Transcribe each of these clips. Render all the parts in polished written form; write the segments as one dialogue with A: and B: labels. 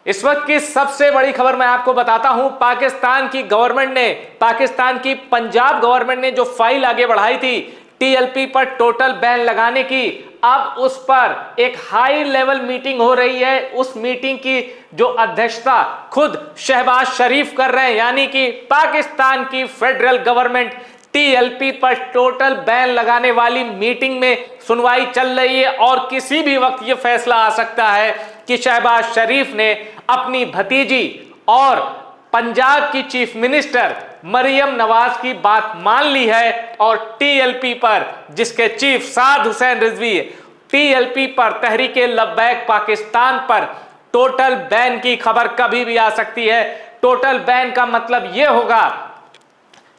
A: इस वक्त की सबसे बड़ी खबर मैं आपको बताता हूं। पाकिस्तान की गवर्नमेंट ने, पाकिस्तान की पंजाब गवर्नमेंट ने जो फाइल आगे बढ़ाई थी टीएलपी पर टोटल बैन लगाने की, अब उस पर एक हाई लेवल मीटिंग हो रही है। उस मीटिंग की जो अध्यक्षता खुद शहबाज शरीफ कर रहे हैं, यानी कि पाकिस्तान की फेडरल गवर्नमेंट टीएलपी पर टोटल बैन लगाने वाली मीटिंग में सुनवाई चल रही है और किसी भी वक्त यह फैसला आ सकता है कि शहबाज शरीफ ने अपनी भतीजी और पंजाब की चीफ मिनिस्टर मरियम नवाज की बात मान ली है और टीएलपी पर, जिसके चीफ साद हुसैन रिजवी, टीएलपी पर, तहरीक लब्बैक पाकिस्तान पर टोटल बैन की खबर कभी भी आ सकती है। टोटल बैन का मतलब यह होगा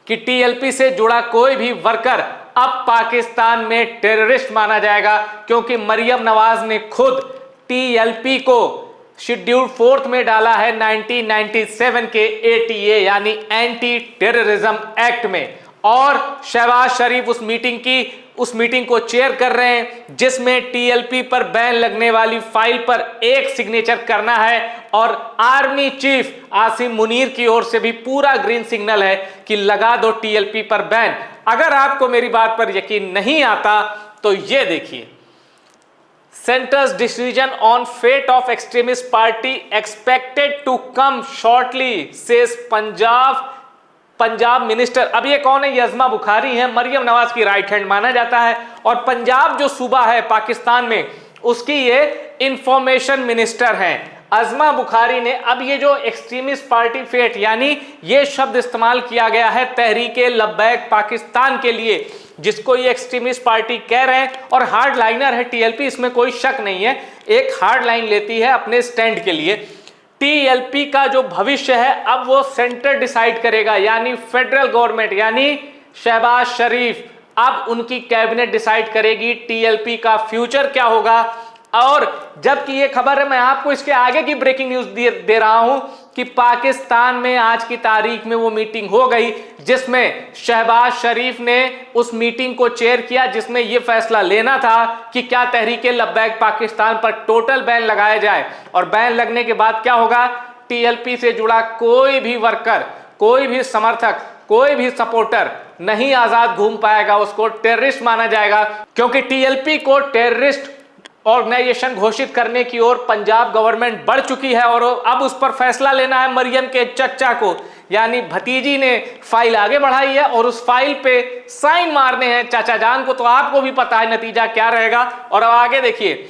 A: कि टीएलपी से जुड़ा कोई भी वर्कर अब पाकिस्तान में टेररिस्ट माना जाएगा, क्योंकि मरियम नवाज ने खुद टीएलपी को शेड्यूल 4 में डाला है 1997 के एटीए यानी एंटी टेररिज्म एक्ट में। और शहबाज शरीफ उस मीटिंग को चेयर कर रहे हैं, जिसमें टीएलपी पर बैन लगने वाली फाइल पर एक सिग्नेचर करना है और आर्मी चीफ आसिम मुनीर की ओर से भी पूरा ग्रीन सिग्नल है कि लगा दो टीएलपी पर बैन। अगर आपको मेरी बात पर यकीन नहीं आता तो यह देखिए, Centre's decision on fate of extremist party expected to come shortly, says Punjab minister. अब ये कौन है? ये अज़मा बुखारी है, मरियम नवाज की राइट हैंड माना जाता है और पंजाब जो सूबा है पाकिस्तान में, उसकी ये इंफॉर्मेशन मिनिस्टर हैं अज़मा बुखारी ने। अब ये जो एक्सट्रीमिस्ट पार्टी फेट, यानी ये शब्द इस्तेमाल किया गया है तहरीक लब्बैक पाकिस्तान के लिए, जिसको ये एक्सट्रीमिस्ट पार्टी कह रहे हैं, और हार्ड लाइनर है टीएलपी, इसमें कोई शक नहीं है, एक हार्ड लाइन लेती है अपने स्टैंड के लिए। टीएलपी का जो भविष्य है अब वो सेंटर डिसाइड करेगा, यानी फेडरल गवर्नमेंट, यानी शहबाज शरीफ, अब उनकी कैबिनेट डिसाइड करेगी टीएलपी का फ्यूचर क्या होगा। और जबकि ये खबर है, मैं आपको इसके आगे की ब्रेकिंग न्यूज दे रहा हूं कि पाकिस्तान में आज की तारीख में वो मीटिंग हो गई जिसमें शहबाज शरीफ ने उस मीटिंग को चेयर किया, जिसमें यह फैसला लेना था कि क्या तहरीक लब्बैक पाकिस्तान पर टोटल बैन लगाया जाए। और बैन लगने के बाद क्या होगा, टीएलपी से जुड़ा कोई भी वर्कर, कोई भी समर्थक, कोई भी सपोर्टर नहीं आजाद घूम पाएगा, उसको टेररिस्ट माना जाएगा, क्योंकि टीएलपी को टेररिस्ट ऑर्गेनाइजेशन घोषित करने की ओर पंजाब गवर्नमेंट बढ़ चुकी है। और अब उस पर फैसला लेना है मरियम के चचा को, यानी भतीजी ने फाइल आगे बढ़ाई है और उस फाइल पे साइन मारने हैं चाचा जान को। तो आपको भी पता है नतीजा क्या रहेगा। और अब आगे देखिए,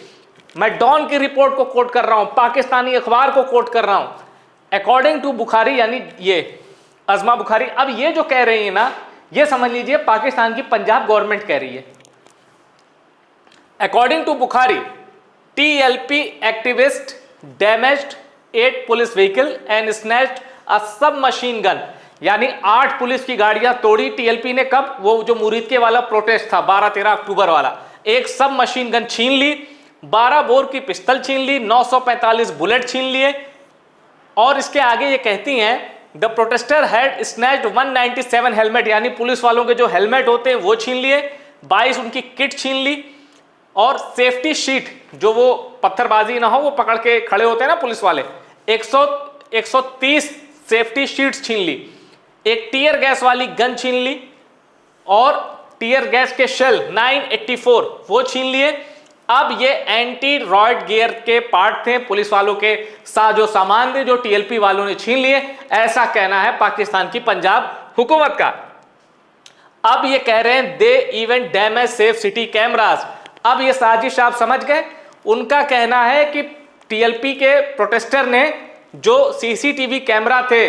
A: मैं डॉन की रिपोर्ट को कोट कर रहा हूं, पाकिस्तानी अखबार को कोट कर रहा हूं। अकॉर्डिंग टू बुखारी, यानी ये अज़मा बुखारी, अब ये जो कह रही है ना, ये समझ लीजिए पाकिस्तान की पंजाब गवर्नमेंट कह रही है। According to Bukhari, TLP activist damaged 8 police vehicle and snatched a submachine gun, यानी 8 पुलिस की गाड़ियां तोड़ी टीएलपी ने। कब? वो जो मुरीदके वाला प्रोटेस्ट था 12-13 अक्टूबर वाला। एक सब मशीन गन छीन ली, 12 बोर की पिस्तल छीन ली, 945 बुलेट छीन लिए। और इसके आगे ये कहती हैं, the protester had snatched 197 helmet, यानी पुलिस वालों के जो हेलमेट होते हैं वो छीन लिए, 22 उनकी किट छीन ली, और सेफ्टी शीट, जो वो पत्थरबाजी ना हो वो पकड़ के खड़े होते हैं ना पुलिस वाले, 130 सेफ्टी शीट्स छीन ली, एक टीयर गैस वाली गन छीन ली और टीयर गैस के शेल 984 वो छीन लिए। अब ये एंटी रॉयड गियर के पार्ट थे, पुलिस वालों के साजो सामान थे जो टीएलपी वालों ने छीन लिए, ऐसा कहना है पाकिस्तान की पंजाब हुकूमत का। अब ये कह रहे हैं they even damage safe city cameras. अब ये साजिश आप समझ गए। उनका कहना है कि टीएलपी के प्रोटेस्टर ने जो सीसीटीवी कैमरा थे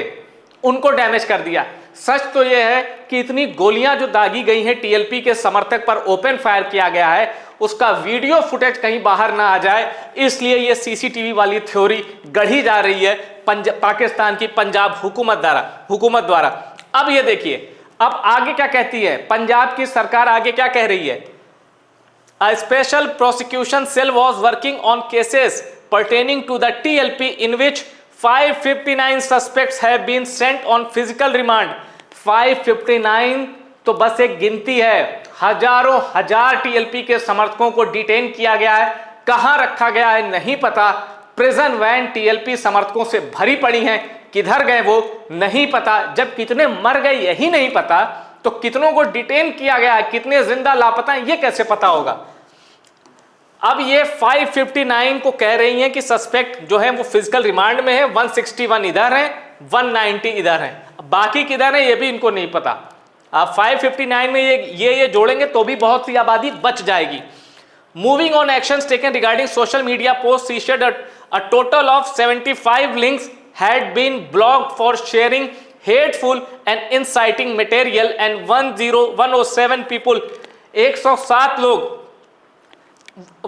A: उनको डैमेज कर दिया। सच तो यह है कि इतनी गोलियां जो दागी गई हैं टीएलपी के समर्थक पर, ओपन फायर किया गया है, उसका वीडियो फुटेज कहीं बाहर ना आ जाए, इसलिए यह सीसीटीवी वाली थ्योरी गढ़ी जा रही है पाकिस्तान की पंजाब हुकूमत द्वारा। अब ये देखिए, अब आगे क्या कहती है पंजाब की सरकार, आगे क्या कह रही है। A special prosecution cell was working on cases pertaining to the TLP in which 559 suspects have been sent on physical remand। 559 तो बस एक गिनती है, हजारों हजार टीएलपी के समर्थकों को डिटेन किया गया है। कहां रखा गया है नहीं पता, प्रिजन वैन टीएलपी समर्थकों से भरी पड़ी हैं, किधर गए वो नहीं पता। जब कितने मर गए यही नहीं पता तो कितनों को डिटेन किया गया है, कितने जिंदा लापता हैं ये कैसे पता होगा। अब ये 559 को कह रही हैं कि सस्पेक्ट जो है वो फिजिकल रिमांड में है, 161 इधर है, 190 इधर है, बाकी किधर है ये भी इनको नहीं पता। आप 559 में ये जोड़ेंगे तो भी बहुत सी आबादी बच जाएगी। Moving on actions taken regarding social media post सीशेड a total of 75 links had been blocked for sharing hateful and inciting material and 107 people 107 लोग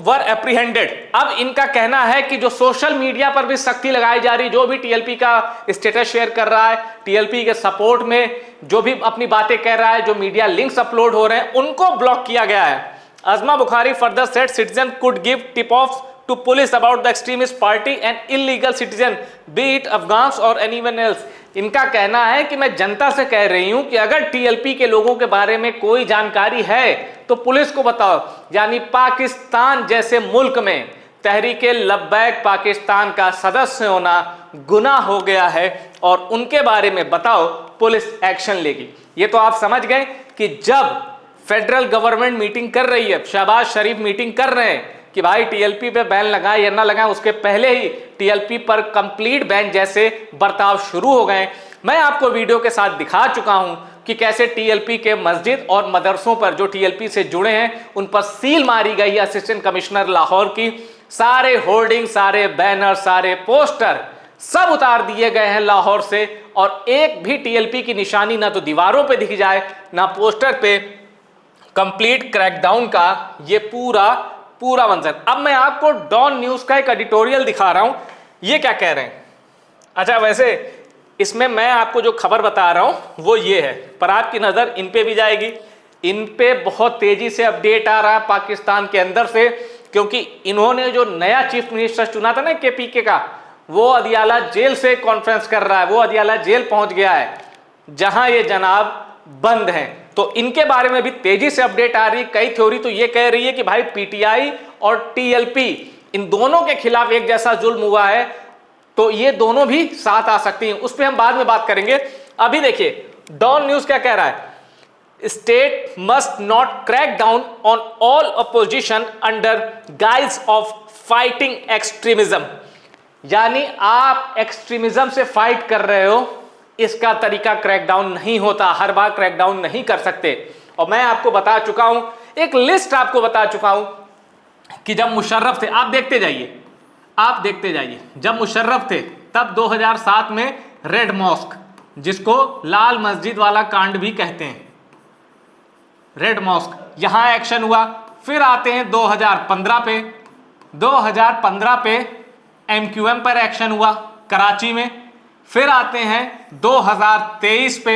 A: वर एप्रीहेंडेड। अब इनका कहना है कि जो सोशल मीडिया पर भी सख्ती लगाई जा रही, जो भी टीएलपी का स्टेटस शेयर कर रहा है, टीएलपी के सपोर्ट में जो भी अपनी बातें कह रहा है, जो मीडिया लिंक्स अपलोड हो रहे हैं, उनको ब्लॉक किया गया है। Azma Bukhari further said citizen could give tip of to police about the extremist party and illegal citizen be it Afghans or anyone else। इनका कहना है कि मैं जनता से कह रही हूं कि अगर टीएलपी के लोगों के बारे में कोई जानकारी है तो पुलिस को बताओ। यानी पाकिस्तान जैसे मुल्क में तहरीके लब्बैक पाकिस्तान का सदस्य होना गुनाह हो गया है और उनके बारे में बताओ, पुलिस एक्शन लेगी। ये तो आप समझ गए कि जब फेडरल गवर्नमेंट मीटिंग कर रही है, शहबाज शरीफ मीटिंग कर रहे हैं कि भाई टीएलपी पे बैन लगाए या ना लगाए, उसके पहले ही टीएलपी पर कंप्लीट बैन जैसे बर्ताव शुरू हो गए। मैं आपको वीडियो के साथ दिखा चुका हूं कि कैसे टीएलपी के मस्जिद और मदरसों पर जो टीएलपी से जुड़े हैं उन पर सील मारी गई है असिस्टेंट कमिश्नर लाहौर की। सारे होर्डिंग, सारे बैनर, सारे पोस्टर सब उतार दिए गए हैं लाहौर से और एक भी टीएलपी की निशानी ना तो दीवारों पे दिख जाए ना पोस्टर पे। कंप्लीट क्रैकडाउन का ये पूरा मंजर। अब मैं आपको डॉन न्यूज का एक एडिटोरियल दिखा रहा हूं, ये क्या कह रहे हैं। अच्छा, वैसे इसमें मैं आपको जो खबर बता रहा हूं वो ये है, पर आपकी नजर इन पे भी जाएगी। इन पे बहुत तेजी से अपडेट आ रहा है पाकिस्तान के अंदर से, क्योंकि इन्होंने जो नया चीफ मिनिस्टर चुना था ना केपीके का, वो अदियाला जेल से कॉन्फ्रेंस कर रहा है। वो अदियाला जेल पहुंच गया है जहां ये जनाब बंद हैं। तो इनके बारे में भी तेजी से अपडेट आ रही है। कई थ्योरी तो ये कह रही है कि भाई पीटीआई और टीएलपी इन दोनों के खिलाफ एक जैसा जुल्म हुआ है, तो ये दोनों भी साथ आ सकती हैं। उस पर हम बाद में बात करेंगे। अभी देखिए डॉन न्यूज क्या कह रहा है। State must not crack down on all opposition under guys of fighting extremism. यानी आप एक्सट्रीमिज्म से फाइट कर रहे हो, इसका तरीका क्रैकडाउन नहीं होता, हर बार क्रैकडाउन नहीं कर सकते। और मैं आपको बता चुका हूं, एक लिस्ट आपको बता चुका हूं कि जब मुशर्रफ थे, आप देखते जाइए, जब मुशर्रफ थे तब 2007 में रेड मॉस्क, जिसको लाल मस्जिद वाला कांड भी कहते हैं, रेड मॉस्क, यहां एक्शन हुआ। फिर आते हैं 2015 पे एमक्यूएम पर एक्शन हुआ कराची में। फिर आते हैं 2023 पे।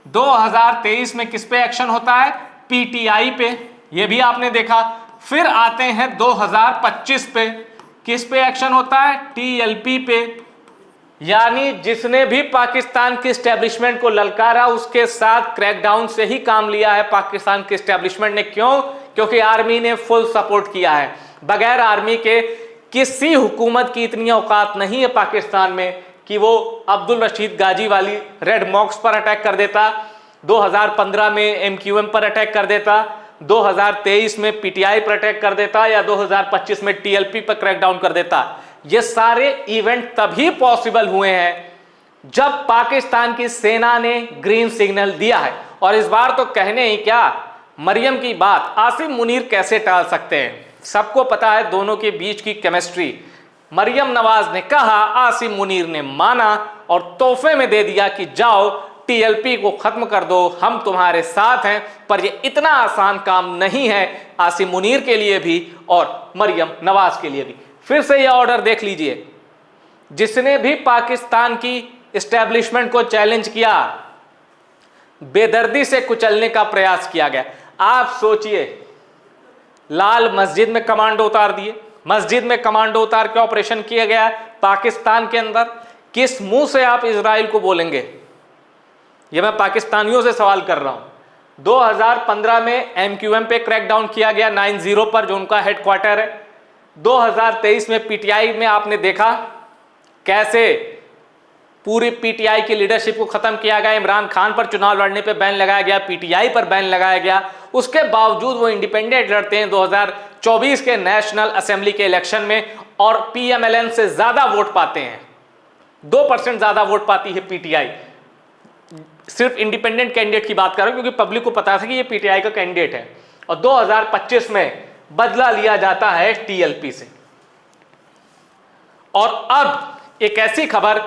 A: 2023 में किस पे एक्शन होता है? पीटीआई पे, ये भी आपने देखा। फिर आते हैं 2025 पे, किस पे एक्शन होता है? टीएलपी पे। यानी जिसने भी पाकिस्तान की एस्टेब्लिशमेंट को ललकारा उसके साथ क्रैकडाउन से ही काम लिया है पाकिस्तान की एस्टेब्लिशमेंट ने। क्यों? क्योंकि आर्मी ने फुल सपोर्ट किया है। बगैर आर्मी के किसी हुकूमत की इतनी औकात नहीं है पाकिस्तान में कि वो अब्दुल रशीद गाजी वाली रेड मॉक्स पर अटैक कर देता, 2015 में एमक्यूएम पर अटैक कर देता, 2023 में पीटीआई पर अटैक कर देता, या 2025 में टीएलपी पर क्रैकडाउन कर देता। ये सारे इवेंट तभी पॉसिबल हुए हैं जब पाकिस्तान की सेना ने ग्रीन सिग्नल दिया है। और इस बार तो कहने ही क्या, मरियम की बात आसिम मुनीर कैसे टाल सकते हैं? सबको पता है दोनों के बीच की केमिस्ट्री। मरियम नवाज ने कहा, आसिम मुनीर ने माना और तोहफे में दे दिया कि जाओ टीएलपी को खत्म कर दो, हम तुम्हारे साथ हैं। पर ये इतना आसान काम नहीं है आसिम मुनीर के लिए भी और मरियम नवाज के लिए भी। फिर से यह ऑर्डर देख लीजिए, जिसने भी पाकिस्तान की एस्टेब्लिशमेंट को चैलेंज किया, बेदर्दी से कुचलने का प्रयास किया गया। आप सोचिए, लाल मस्जिद में कमांडो उतार दिए, मस्जिद में कमांडो उतार के ऑपरेशन किया गया पाकिस्तान के अंदर। किस मुंह से आप इजराइल को बोलेंगे? यह मैं पाकिस्तानियों से सवाल कर रहा हूं। 2015 में एमक्यूएम पे क्रैकडाउन किया गया 90 पर, जो उनका हेडक्वार्टर है। 2023 में पीटीआई में आपने देखा कैसे पूरी पीटीआई की लीडरशिप को खत्म किया गया। इमरान खान पर चुनाव लड़ने पे बैन लगाया गया, पीटीआई पर बैन लगाया गया। उसके बावजूद वो इंडिपेंडेंट लड़ते हैं 2024 के नेशनल असेंबली के इलेक्शन में और पीएमएलएन से ज्यादा वोट पाते हैं। 2% ज्यादा वोट पाती है पीटीआई। सिर्फ इंडिपेंडेंट कैंडिडेट की बात कर रहा हूं क्योंकि पब्लिक को पता था कि ये पीटीआई का कैंडिडेट है। और 2025 में बदला लिया जाता है टीएलपी से। और अब एक ऐसी खबर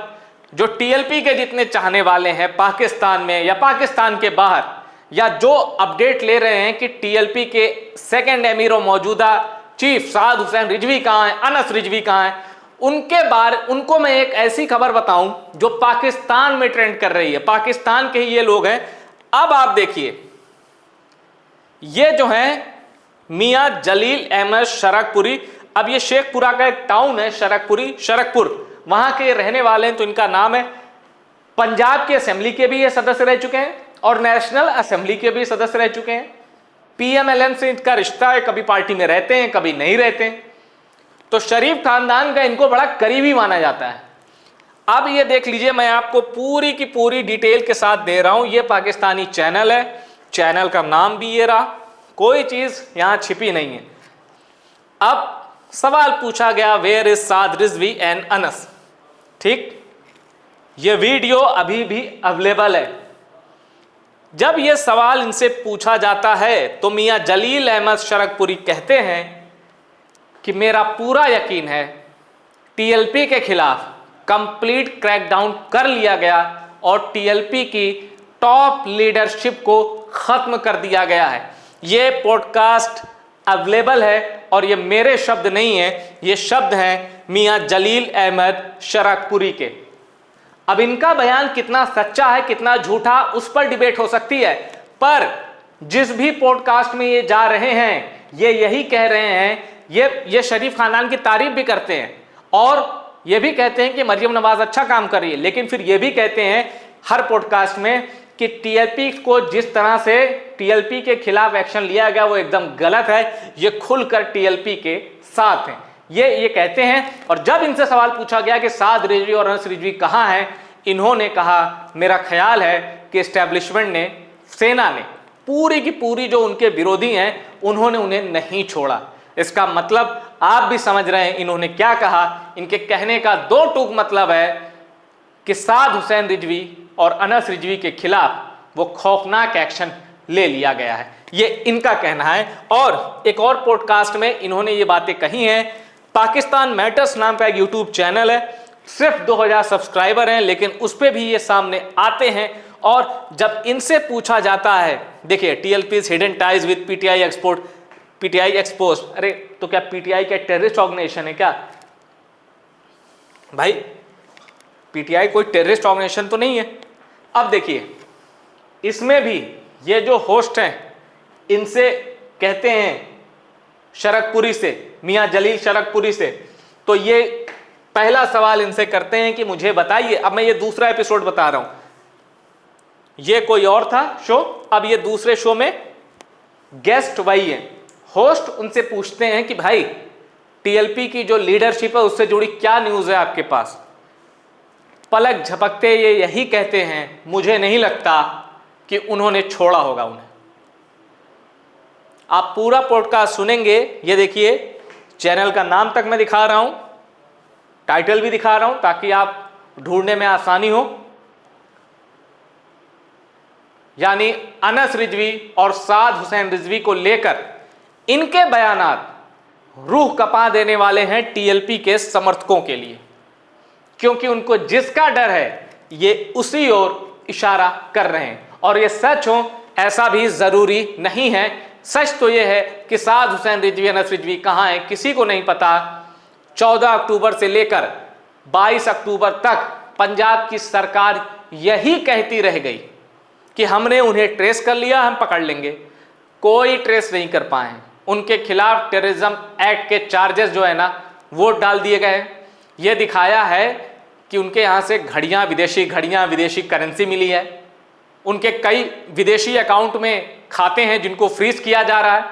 A: जो टीएलपी के जितने चाहने वाले हैं पाकिस्तान में या पाकिस्तान के बाहर, या जो अपडेट ले रहे हैं कि टीएलपी के सेकंड एमीर और मौजूदा चीफ साद हुसैन रिजवी कहां है, अनस रिजवी कहां है, उनको मैं एक ऐसी खबर बताऊं जो पाकिस्तान में ट्रेंड कर रही है। पाकिस्तान के ही ये लोग हैं। अब आप देखिए, ये जो हैं मियां जलील अहमद शरकपुरी। अब ये शेखपुरा का एक टाउन है शरकपुर, वहां के रहने वाले हैं। तो इनका नाम है, पंजाब की असेंबली के भी ये सदस्य रह चुके हैं और नेशनल असेंबली के भी सदस्य रह चुके हैं। पीएमएलएन से इनका रिश्ता है, कभी पार्टी में रहते हैं कभी नहीं रहते हैं। तो शरीफ खानदान का इनको बड़ा करीबी माना जाता है। अब ये देख लीजिए, मैं आपको पूरी की पूरी डिटेल के साथ दे रहा हूं। ये पाकिस्तानी चैनल है, चैनल का नाम भी ये रहा, कोई चीज यहां छिपी नहीं है। अब सवाल पूछा गया, where is Saad Rizvi and Anas. ठीक, ये वीडियो अभी भी अवेलेबल है। जब ये सवाल इनसे पूछा जाता है तो मियां जलील अहमद शरकपुरी कहते हैं कि मेरा पूरा यकीन है टीएलपी के खिलाफ कंप्लीट क्रैकडाउन कर लिया गया और टीएलपी की टॉप लीडरशिप को खत्म कर दिया गया है। ये पॉडकास्ट अवेलेबल है और ये मेरे शब्द नहीं है, ये शब्द हैं मियां जलील अहमद शरकपुरी के। अब इनका बयान कितना सच्चा है कितना झूठा उस पर डिबेट हो सकती है, पर जिस भी पॉडकास्ट में ये जा रहे हैं ये यही कह रहे हैं, ये शरीफ खानदान की तारीफ भी करते हैं और ये भी कहते हैं कि मरियम नवाज अच्छा काम कर रही है, लेकिन फिर ये भी कहते हैं हर पॉडकास्ट में कि टीएलपी को जिस तरह से टीएलपी के खिलाफ एक्शन लिया गया वो एकदम गलत है, ये खुलकर टीएलपी के साथ हैं, ये कहते हैं। और जब इनसे सवाल पूछा गया कि साद रिजवी और अनस रिजवी कहां हैं, इन्होंने कहा मेरा ख्याल है कि एस्टेब्लिशमेंट ने, सेना ने पूरी की पूरी जो उनके विरोधी हैं उन्होंने उन्हें नहीं छोड़ा। इसका मतलब आप भी समझ रहे हैं इन्होंने क्या कहा। इनके कहने का दो टूक मतलब है कि साद हुसैन रिजवी और अनस रिजवी के खिलाफ वो खौफनाक एक्शन ले लिया गया है, ये इनका कहना है। और एक और पॉडकास्ट में इन्होंने ये बातें कही हैं। पाकिस्तान मैटर्स नाम का एक यूट्यूब चैनल है, सिर्फ 2000 सब्सक्राइबर हैं, लेकिन उस पर भी ये सामने आते हैं। और जब इनसे पूछा जाता है, देखिए TLP hidden ties with PTI expose, अरे तो क्या पीटीआई क्या टेररिस्ट ऑर्गेनाइजेशन है क्या? भाई पीटीआई कोई टेररिस्ट ऑर्गेनाइजेशन तो नहीं है। अब देखिए इसमें भी ये जो होस्ट हैं इनसे कहते हैं शरकपुरी से, मियां जलील शरकपुरी से, तो ये पहला सवाल इनसे करते हैं कि मुझे बताइए, अब मैं ये दूसरा एपिसोड बता रहा हूं, ये कोई और था शो, अब ये दूसरे शो में गेस्ट वही है। होस्ट उनसे पूछते हैं कि भाई टीएलपी की जो लीडरशिप है उससे जुड़ी क्या न्यूज़ है आपके पास? पलक झपकते ये यही कहते हैं, मुझे नहीं लगता कि उन्होंने छोड़ा होगा उन्हें। आप पूरा पॉडकास्ट सुनेंगे, ये देखिए चैनल का नाम तक मैं दिखा रहा हूं, टाइटल भी दिखा रहा हूं ताकि आप ढूंढने में आसानी हो। यानी अनस रिजवी और साद हुसैन रिजवी को लेकर इनके बयानात रूह कपा देने वाले हैं टीएलपी के समर्थकों के लिए, क्योंकि उनको जिसका डर है ये उसी ओर इशारा कर रहे हैं। और ये सच हो ऐसा भी जरूरी नहीं है। सच तो ये है कि साद हुसैन रिजवी, अनस रिजवी कहां है किसी को नहीं पता। 14 अक्टूबर से लेकर 22 अक्टूबर तक पंजाब की सरकार यही कहती रह गई कि हमने उन्हें ट्रेस कर लिया, हम पकड़ लेंगे। कोई ट्रेस नहीं कर पाए। उनके खिलाफ टेररिज्म एक्ट के चार्जेस जो है ना वो डाल दिए गए। ये दिखाया है कि उनके यहाँ से घड़ियाँ, विदेशी करेंसी मिली है। उनके कई विदेशी अकाउंट में खाते हैं जिनको फ्रीज किया जा रहा है।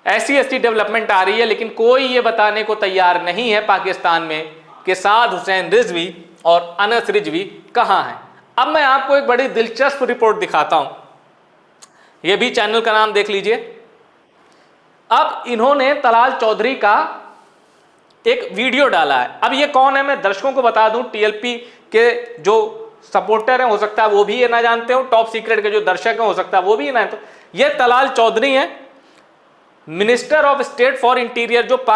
A: ऐसी ऐसी डेवलपमेंट आ रही है, लेकिन कोई ये बताने को तैयार नहीं है पाकिस्तान में कि साद हुसैन रिजवी और अनस रिजवी कहाँ हैं। अब मैं आपको एक बड़ी दिलचस्प रिपोर्ट दिखाता हूं, ये भी चैनल का नाम देख लीजिए। अब इन्होंने तलाल चौधरी का एक वीडियो डाला है। अब ये कौन है मैं दर्शकों को बता दूं, टीएलपी के जो सपोर्टर हैं हो सकता है वो भी ये ना जानते हो, टॉप सीक्रेट के जो दर्शक हैं हो सकता है वो भी ये ना। तो ये तलाल चौधरी हैं, minister of state for interior, जो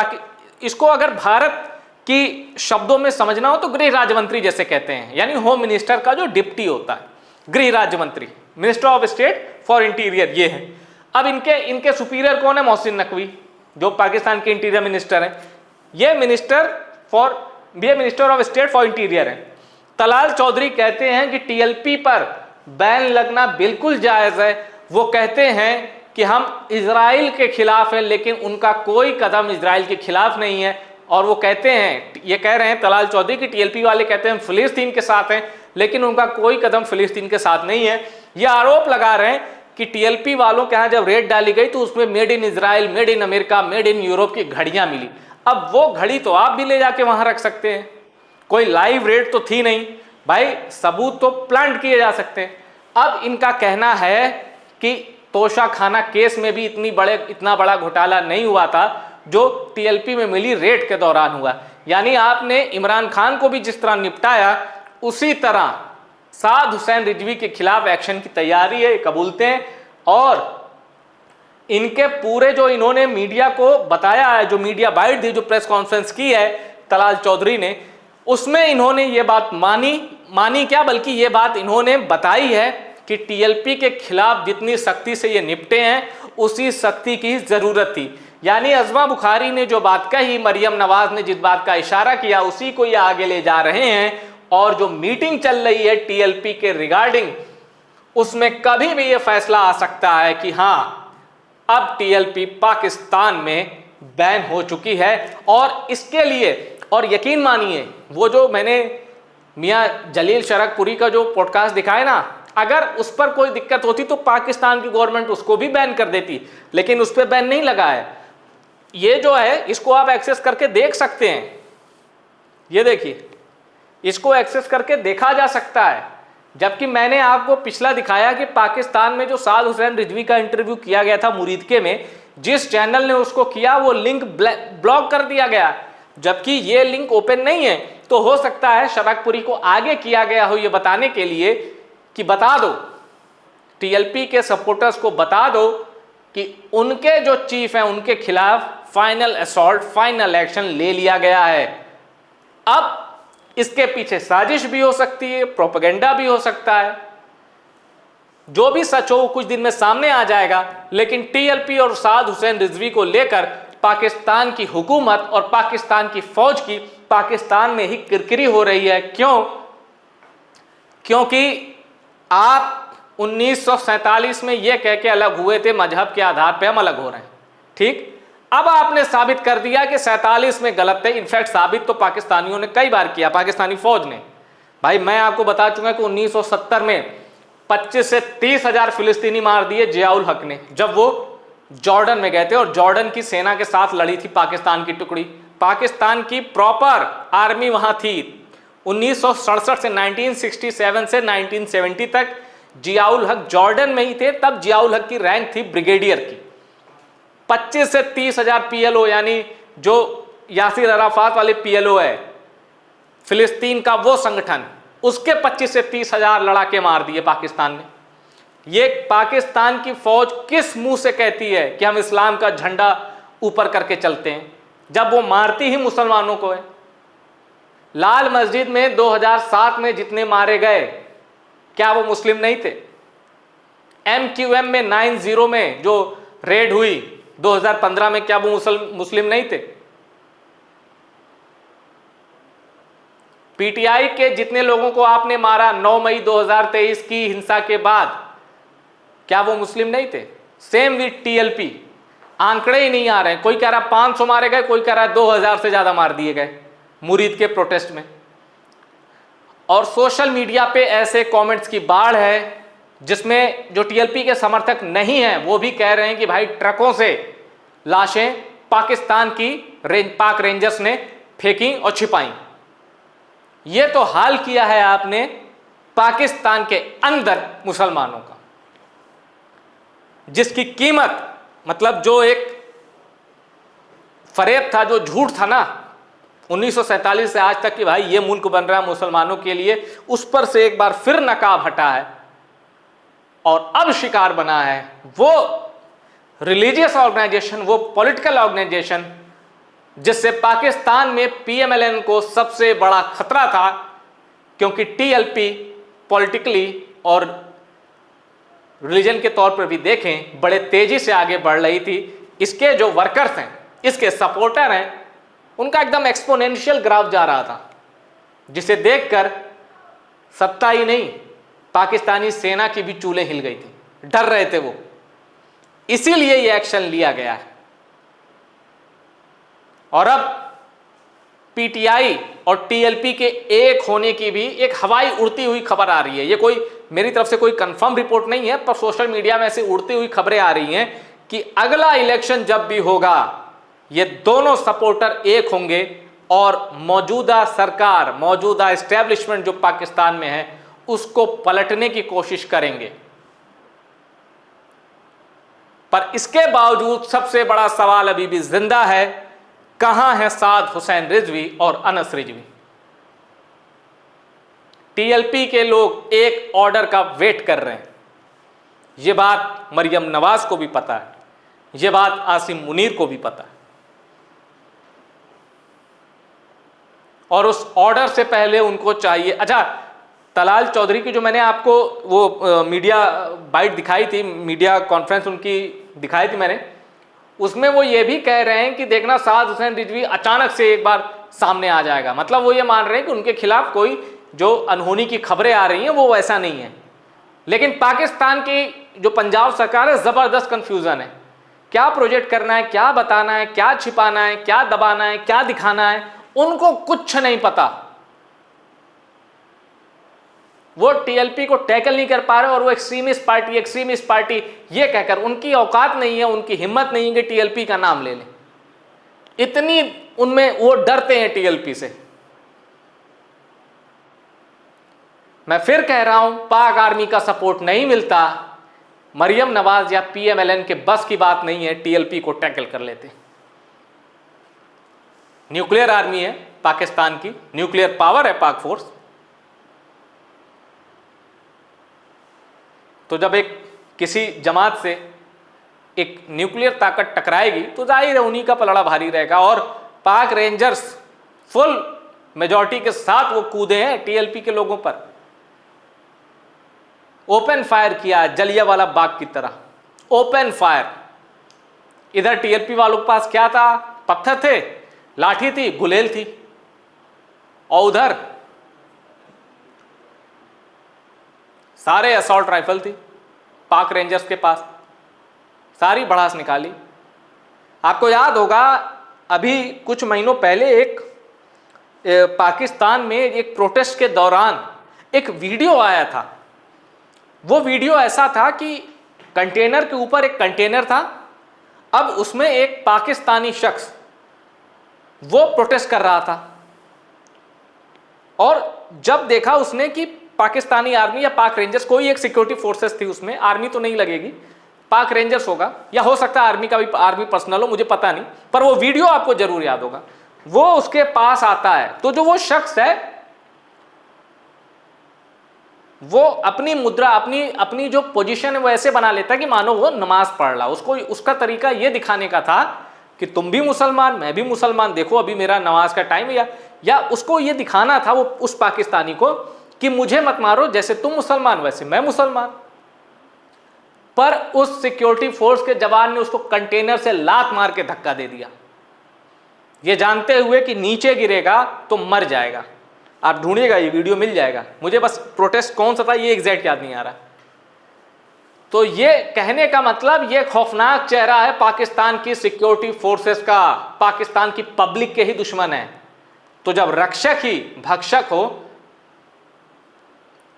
A: इसको अगर भारत की शब्दों में समझना हो तो गृह राज्य मंत्री जैसे कहते हैं, यानी होम मिनिस्टर का जो डिप्टी होता है, गृह राज्य मंत्री, minister of state for interior ये है। अब इनके सुपीरियर कौन है? मोहसिन नकवी, जो पाकिस्तान के इंटीरियर मिनिस्टर हैं। ये minister of state for interior है। तलाल चौधरी कहते हैं कि टीएलपी पर बैन लगना बिल्कुल जायज है। वो कहते हैं कि हम इजराइल के खिलाफ हैं, लेकिन उनका कोई कदम इजराइल के खिलाफ नहीं है। और वो कहते हैं, ये कह रहे हैं तलाल चौधरी कि टीएलपी वाले कहते हैं फिलिस्तीन के साथ हैं, लेकिन उनका कोई कदम फिलिस्तीन के साथ नहीं है। ये आरोप लगा रहे हैं कि टीएलपी वालों के यहाँ जब रेड डाली गई तो उसमें made in Israel, made in America, made in Europe की घड़ियां मिली। अब वो घड़ी तो आप भी ले जाके वहां रख सकते हैं, कोई लाइव रेड तो थी नहीं भाई, सबूत तो प्लांट किए जा सकते हैं। अब इनका कहना है कि तोशा खाना केस में भी इतना बड़ा घोटाला नहीं हुआ था जो टीएलपी में मिली रेड के दौरान हुआ। यानी आपने इमरान खान को भी जिस तरह निपटाया उसी तरह साद हुसैन रिजवी के खिलाफ एक्शन की तैयारी है, कबूलते हैं। और इनके पूरे जो इन्होंने मीडिया को बताया है, जो मीडिया बाइट दी, जो प्रेस कॉन्फ्रेंस की है तलाल चौधरी ने, उसमें इन्होंने ये बात मानी क्या, बल्कि ये बात इन्होंने बताई है कि टीएलपी के खिलाफ जितनी सख्ती से ये निपटे हैं उसी सख्ती की जरूरत थी। यानी अज़मा बुखारी ने जो बात कही, मरियम नवाज ने जिस बात का इशारा किया, उसी को ये आगे ले जा रहे हैं। और जो मीटिंग चल रही है टीएलपी के रिगार्डिंग, उसमें कभी भी ये फैसला आ सकता है कि हाँ अब टीएलपी पाकिस्तान में बैन हो चुकी है। और इसके लिए, और यकीन मानिए, वो जो मैंने मियां जलील शरकपुरी का जो पॉडकास्ट दिखाया ना, अगर उस पर कोई दिक्कत होती तो पाकिस्तान की गवर्नमेंट उसको भी बैन कर देती, लेकिन उस पर बैन नहीं लगा है। ये जो है इसको आप एक्सेस करके देख सकते हैं, ये देखिए, इसको एक्सेस करके देखा जा सकता है। जबकि मैंने आपको पिछला दिखाया कि पाकिस्तान में जो साद हुसैन रिजवी का इंटरव्यू किया गया था मुरीदके में, जिस चैनल ने उसको किया वो लिंक ब्लॉक कर दिया गया, जबकि ये लिंक ओपन नहीं है। तो हो सकता है शरकपुरी को आगे किया गया हो ये बताने के लिए कि बता दो, टीएलपी के सपोर्टर्स को बता दो कि उनके जो चीफ हैं उनके खिलाफ फाइनल असॉल्ट, फाइनल एक्शन ले लिया गया है। अब इसके पीछे साजिश भी हो सकती है, प्रोपेगेंडा भी हो सकता है, जो भी सच हो कुछ दिन में सामने आ जाएगा। लेकिन टीएलपी और साद हुसैन रिजवी को लेकर पाकिस्तान की हुकूमत और पाकिस्तान की फौज की पाकिस्तान में ही किरकिरी हो रही है। क्यों? क्योंकि आप 1947 में यह कह के अलग हुए थे मजहब के आधार पर हम अलग हो रहे हैं, ठीक। अब आपने साबित कर दिया कि 47 में गलत है। इनफैक्ट साबित तो पाकिस्तानियों ने कई बार किया, पाकिस्तानी फौज ने। भाई मैं आपको बता चुका कि 1970 में 25 से 30 हजार फिलिस्तीनी मार दिए जियाउल हक ने, जब वो जॉर्डन में गए थे और जॉर्डन की सेना के साथ लड़ी थी पाकिस्तान की टुकड़ी। पाकिस्तान की प्रॉपर आर्मी वहां थी। 1967 से 1967 से 1970 तक जियाउल हक जॉर्डन में ही थे। तब जियाउल हक की रैंक थी ब्रिगेडियर की। 25 से 30 हजार पीएलओ, यानी जो यासिर अराफात वाले पीएलओ है फिलिस्तीन का वो संगठन, उसके 25 से 30 हजार लड़ाके मार दिए पाकिस्तान ने। ये पाकिस्तान की फौज किस मुंह से कहती है कि हम इस्लाम का झंडा ऊपर करके चलते हैं, जब वो मारती ही मुसलमानों को है। लाल मस्जिद में 2007 में जितने मारे गए, क्या वो मुस्लिम नहीं थे? MQM में 90 में जो रेड हुई 2015 में, क्या वो मुस्लिम नहीं थे? पीटीआई के जितने लोगों को आपने मारा 9 मई 2023 की हिंसा के बाद, क्या वो मुस्लिम नहीं थे? सेम विद टीएलपी, आंकड़े ही नहीं आ रहे। कोई कह रहा 500 मारे गए, कोई कह रहा 2000 से ज्यादा मार दिए गए मुरीद के प्रोटेस्ट में। और सोशल मीडिया पे ऐसे कमेंट्स की बाढ़ है जिसमें जो टीएलपी के समर्थक नहीं हैं वो भी कह रहे हैं कि भाई ट्रकों से लाशें पाकिस्तान की पाक रेंजर्स ने फेंकी और छिपाई। यह तो हाल किया है आपने पाकिस्तान के अंदर मुसलमानों का, जिसकी कीमत, मतलब जो एक फरेब था, जो झूठ था ना 1947 से आज तक कि भाई ये मुल्क बन रहा है मुसलमानों के लिए, उस पर से एक बार फिर नकाब हटा है और अब शिकार बना है वो रिलीजियस ऑर्गेनाइजेशन, वो पॉलिटिकल ऑर्गेनाइजेशन जिससे पाकिस्तान में पीएमएलएन को सबसे बड़ा खतरा था, क्योंकि टीएलपी पॉलिटिकली और रिलीजन के तौर पर भी देखें बड़े तेजी से आगे बढ़ रही थी। इसके जो वर्कर्स हैं, इसके सपोर्टर हैं, उनका एकदम एक्सपोनेंशियल ग्राफ जा रहा था, जिसे देखकर सत्ता ही नहीं पाकिस्तानी सेना की भी चूलें हिल गई थी, डर रहे थे वो। इसीलिए ये एक्शन लिया गया है। और अब पीटीआई और टीएलपी के एक होने की भी एक हवाई उड़ती हुई खबर आ रही है। ये कोई मेरी तरफ से कोई कंफर्म रिपोर्ट नहीं है, पर सोशल मीडिया में ऐसी उड़ती हुई खबरें आ रही हैं कि अगला इलेक्शन जब भी होगा ये दोनों सपोर्टर एक होंगे और मौजूदा सरकार, मौजूदा एस्टेब्लिशमेंट जो पाकिस्तान में है, उसको पलटने की कोशिश करेंगे। पर इसके बावजूद सबसे बड़ा सवाल अभी भी जिंदा है, कहां है साद हुसैन रिजवी और अनस रिजवी? टीएलपी के लोग एक ऑर्डर का वेट कर रहे हैं। यह बात मरियम नवाज को भी पता है, यह बात आसिम मुनीर को भी पता है। और उस ऑर्डर से पहले उनको चाहिए, अच्छा, तलाल चौधरी की जो मैंने आपको वो मीडिया बाइट दिखाई थी, मीडिया कॉन्फ्रेंस उनकी दिखाई थी मैंने, उसमें वो ये भी कह रहे हैं कि देखना साद हुसैन रिजवी अचानक से एक बार सामने आ जाएगा। मतलब वो ये मान रहे हैं कि उनके खिलाफ कोई जो अनहोनी की खबरें आ रही हैं वो वैसा नहीं है। लेकिन पाकिस्तान की जो पंजाब सरकार है, ज़बरदस्त कन्फ्यूज़न है, क्या प्रोजेक्ट करना है, क्या बताना है, क्या छिपाना है, क्या दबाना है, क्या दिखाना है, उनको कुछ नहीं पता। वो टीएलपी को टैकल नहीं कर पा रहे और वो एक्सट्रीमिस्ट पार्टी ये कहकर, उनकी औकात नहीं है, उनकी हिम्मत नहीं है कि टीएलपी का नाम ले लें। इतनी उनमें वो डरते हैं टीएलपी से। मैं फिर कह रहा हूं, पाक आर्मी का सपोर्ट नहीं मिलता, मरियम नवाज या पीएमएलएन के बस की बात नहीं है, टीएलपी को टैकल कर लेते। न्यूक्लियर आर्मी है पाकिस्तान की, न्यूक्लियर पावर है पाक फोर्स। तो जब एक किसी जमात से एक न्यूक्लियर ताकत टकराएगी तो जाहिर है उन्हीं का पलड़ा भारी रहेगा। और पाक रेंजर्स फुल मेजॉरिटी के साथ वो कूदे हैं टीएलपी के लोगों पर, ओपन फायर किया जलियांवाला बाग की तरह, ओपन फायर। इधर टीएलपी वालों के पास क्या था? पत्थर थे, लाठी थी, गुलेल थी। और उधर सारे असॉल्ट राइफल थी पाक रेंजर्स के पास, सारी भड़ास निकाली। आपको याद होगा अभी कुछ महीनों पहले एक पाकिस्तान में एक प्रोटेस्ट के दौरान एक वीडियो आया था। वो वीडियो ऐसा था कि कंटेनर के ऊपर एक कंटेनर था, अब उसमें एक पाकिस्तानी शख्स वो प्रोटेस्ट कर रहा था। और जब देखा उसने कि पाकिस्तानी आर्मी या पाक रेंजर्स, कोई एक सिक्योरिटी फोर्सेस थी उसमें, आर्मी तो नहीं लगेगी, पाक रेंजर्स होगा या हो सकता है आर्मी का भी, आर्मी पर्सनल हो, मुझे पता नहीं, पर वो वीडियो आपको जरूर याद होगा। वो उसके पास आता है तो जो वो शख्स है वो अपनी मुद्रा, अपनी जो पोजीशन है वो ऐसे बना लेता है कि मानो वो नमाज पढ़ रहा। उसको उसका तरीका ये दिखाने का था कि तुम भी मुसलमान, मैं भी मुसलमान, देखो अभी मेरा नमाज का टाइम है। या उसको ये दिखाना था वो उस पाकिस्तानी को कि मुझे मत मारो, जैसे तुम मुसलमान वैसे मैं मुसलमान। पर उस सिक्योरिटी फोर्स के जवान ने उसको कंटेनर से लात मार के धक्का दे दिया, ये जानते हुए कि नीचे गिरेगा तो मर जाएगा। आप ढूंढिएगा, ये वीडियो मिल जाएगा। मुझे बस प्रोटेस्ट कौन सा था ये एग्जैक्ट याद नहीं आ रहा। तो ये कहने का मतलब, ये खौफनाक चेहरा है पाकिस्तान की सिक्योरिटी फोर्सेस का, पाकिस्तान की पब्लिक के ही दुश्मन है। तो जब रक्षक ही भक्षक हो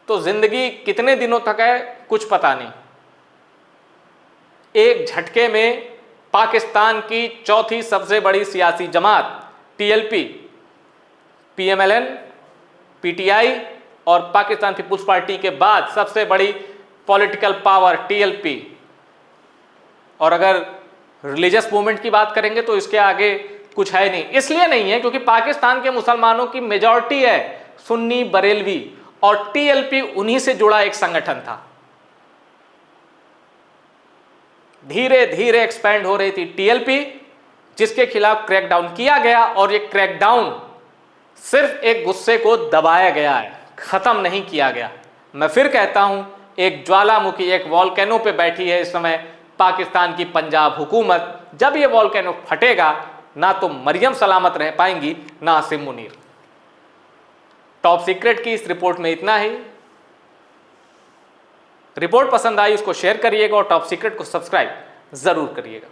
A: तो जिंदगी कितने दिनों तक है कुछ पता नहीं। एक झटके में पाकिस्तान की चौथी सबसे बड़ी सियासी जमात टीएलपी, पीएमएलएन, पीटीआई और पाकिस्तान पीपुल्स पार्टी के बाद सबसे बड़ी पॉलिटिकल पावर टीएलपी। और अगर रिलीजियस मूवमेंट की बात करेंगे तो इसके आगे कुछ है नहीं। इसलिए नहीं है क्योंकि पाकिस्तान के मुसलमानों की मेजॉरिटी है सुन्नी बरेलवी, और टीएलपी उन्हीं से जुड़ा एक संगठन था। धीरे धीरे एक्सपेंड हो रही थी टीएलपी, जिसके खिलाफ क्रैकडाउन किया गया, और ये क्रैकडाउन सिर्फ एक गुस्से को दबाया गया है, खत्म नहीं किया गया। मैं फिर कहता हूं, एक ज्वालामुखी, एक वॉल्केनो पे बैठी है इस समय पाकिस्तान की पंजाब हुकूमत। जब ये वॉल्केनो फटेगा, ना तो मरियम सलामत रह पाएंगी, ना आसिम मुनीर। टॉप सीक्रेट की इस रिपोर्ट में इतना ही। रिपोर्ट पसंद आई उसको शेयर करिएगा और टॉप सीक्रेट को सब्सक्राइब जरूर करिएगा।